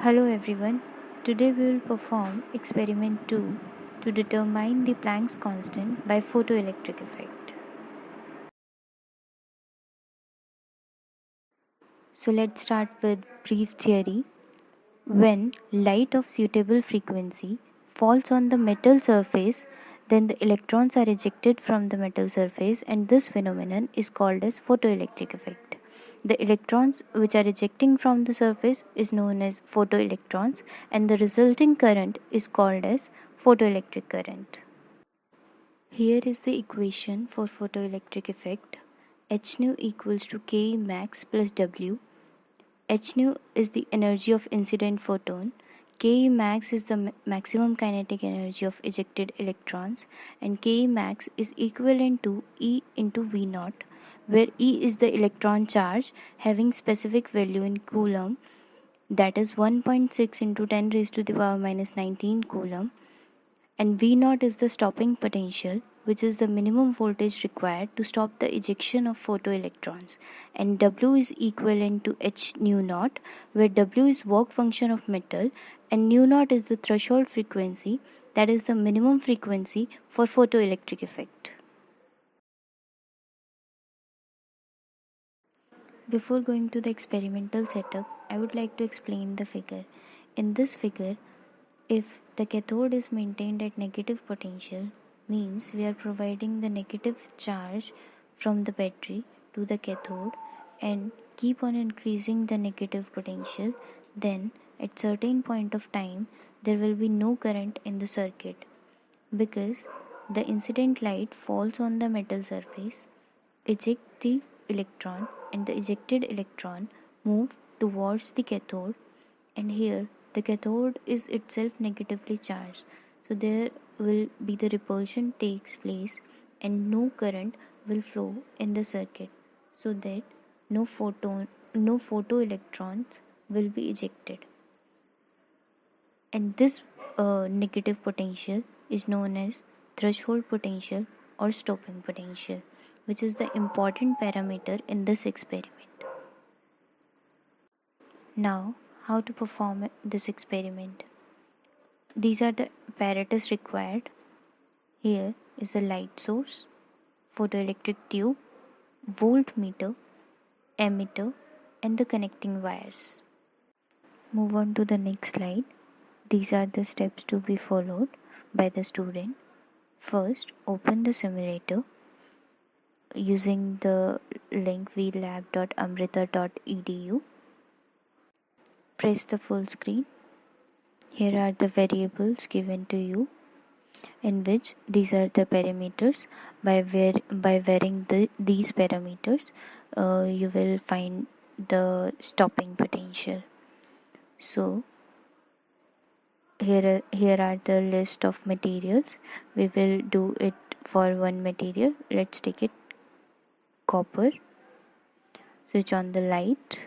Hello everyone. Today we will perform experiment 2 to determine the Planck's constant by photoelectric effect. So let's start with brief theory. When light of suitable frequency falls on the metal surface, then the electrons are ejected from the metal surface, and this phenomenon is called as photoelectric effect. The electrons which are ejecting from the surface is known as photoelectrons, and the resulting current is called as photoelectric current. Here is the equation for photoelectric effect. H nu equals to K max plus W. H nu is the energy of incident photon, K max is the maximum kinetic energy of ejected electrons, and K max is equivalent to E into V naught, where E is the electron charge having specific value in coulomb, that is 1.6 into 10 raised to the power minus 19 coulomb, and V naught is the stopping potential, which is the minimum voltage required to stop the ejection of photoelectrons, and W is equivalent to H nu naught, where W is work function of metal and nu naught is the threshold frequency, that is the minimum frequency for photoelectric effect. Before going to the experimental setup, I would like to explain the figure. In this figure, if the cathode is maintained at negative potential, means we are providing the negative charge from the battery to the cathode and keep on increasing the negative potential, then at certain point of time there will be no current in the circuit because the incident light falls on the metal surface, eject the electron, and the ejected electron move towards the cathode, and here the cathode is itself negatively charged, so there will be the repulsion takes place and no current will flow in the circuit, so that no photoelectrons will be ejected, and this negative potential is known as threshold potential or stopping potential, which is the important parameter in this experiment. Now, how to perform this experiment? These are the apparatus required. Here is the light source, photoelectric tube, voltmeter, emitter, and the connecting wires. Move on to the next slide. These are the steps to be followed by the student. First, open the simulator using the link vlab.amrita.edu. Press the full screen. Here are the variables given to you, in which these are the parameters. By varying these parameters, you will find the stopping potential. So here are the list of materials. We will do it for one material. Let's take it copper. Switch on the light.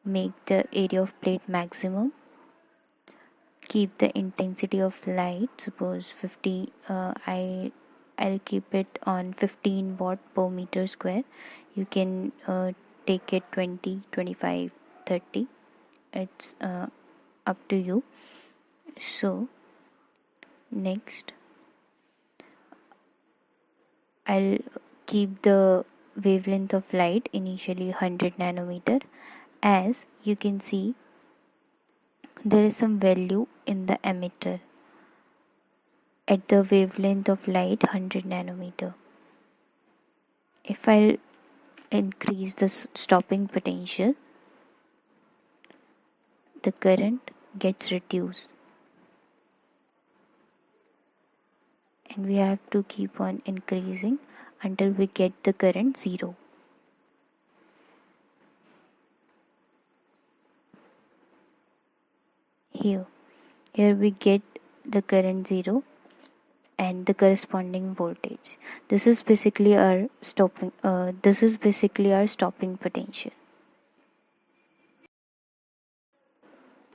Make the area of plate maximum. Keep the intensity of light, suppose 50. I'll keep it on 15 watt per meter square. You can take it 20, 25, 30. It's up to you. So next, I'll keep the wavelength of light initially 100 nanometer. As you can see, there is some value in the emitter at the wavelength of light 100 nanometer. If I increase the stopping potential, the current gets reduced, and we have to keep on increasing until we get the current 0. Here we get the current 0 and the corresponding voltage. This is basically our stopping potential.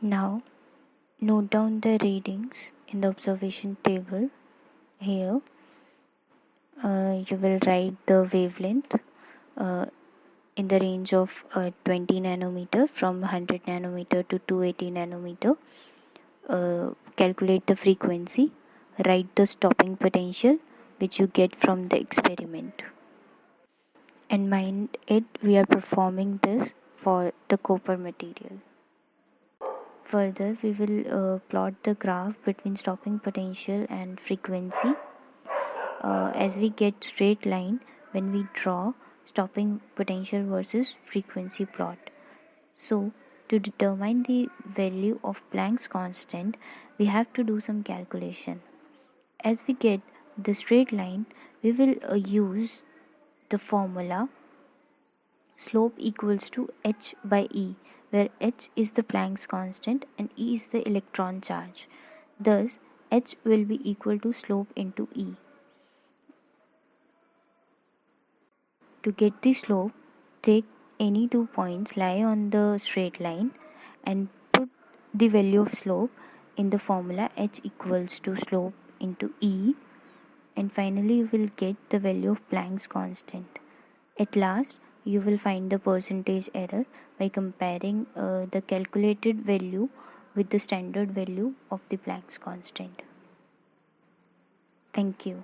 Now note down the readings in the observation table. Here you will write the wavelength in the range of 20 nanometer, from 100 nanometer to 280 nanometer. Calculate the frequency, write the stopping potential which you get from the experiment. And mind it, we are performing this for the copper material. Further, we will plot the graph between stopping potential and frequency. As we get straight line when we draw stopping potential versus frequency plot. So, to determine the value of Planck's constant, we have to do some calculation. As we get the straight line, we will use the formula slope equals to h by E, where h is the Planck's constant and E is the electron charge. Thus, h will be equal to slope into E. To get the slope, take any 2 points lie on the straight line and put the value of slope in the formula h equals to slope into E, and finally you will get the value of Planck's constant. At last, you will find the percentage error by comparing the calculated value with the standard value of the Planck's constant. Thank you.